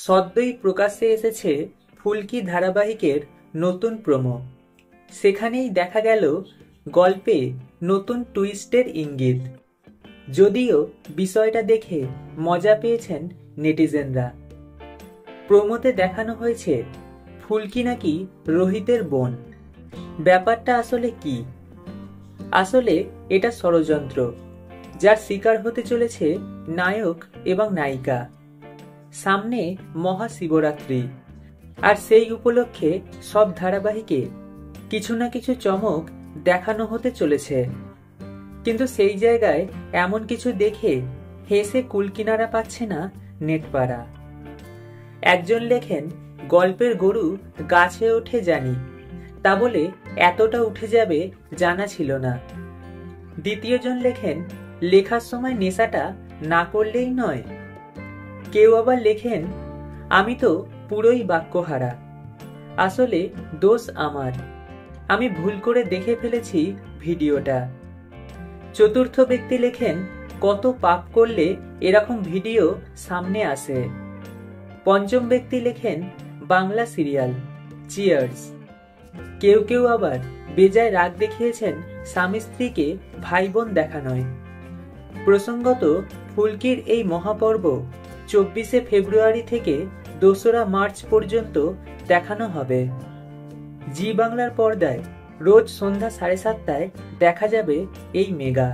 সদ্যই প্রকাশ্যে এসেছে ফুলকি ধারাবাহিকের নতুন প্রোমো। সেখানেই দেখা গেল গল্পে নতুন টুইস্টের ইঙ্গিত। যদিও বিষয়টা দেখে মজা পেয়েছেন নেটিজেনরা। প্রোমোতে দেখানো হয়েছে ফুলকি নাকি রোহিতের বোন। ব্যাপারটা আসলে কি? আসলে এটা ষড়যন্ত্র, যার শিকার হতে চলেছে নায়ক এবং নায়িকা। সামনে মহাশিবরাত্রি, আর সেই উপলক্ষে সব ধারাবাহিকে কিছু না কিছু চমক দেখানো হতে চলেছে। কিন্তু সেই জায়গায় এমন কিছু দেখে হেসে কুলকিনারা পাচ্ছে না নেটপাড়া। একজন লেখেন, গল্পের গরু গাছে ওঠে জানি, তা বলে এতটা উঠে যাবে জানা ছিল না। দ্বিতীয়জন লেখেন, লেখার সময় নেশাটা না করলেই নয়। কেউ আবার লেখেন, আমি তো পুরোই বাক্যহারা, আসলে দোষ আমার, আমি ভুল করে দেখে ফেলেছি ভিডিওটা। চতুর্থ ব্যক্তি লেখেন, কত পাপ করলে এরকম ভিডিও সামনে আসে। পঞ্চম ব্যক্তি লেখেন, বাংলা সিরিয়াল চিয়ার্স। কেউ কেউ আবার বেজায় রাগ দেখিয়েছেন স্বামী স্ত্রীকে ভাই বোন দেখানোয়। প্রসঙ্গত, ফুলকির এই মহাপর্ব 24শে ফেব্রুয়ারি থেকে 2রা মার্চ পর্যন্ত দেখানো হবে। জি বাংলার পর্দায় রোজ সন্ধ্যা 7:30টায় দেখা যাবে এই মেগা।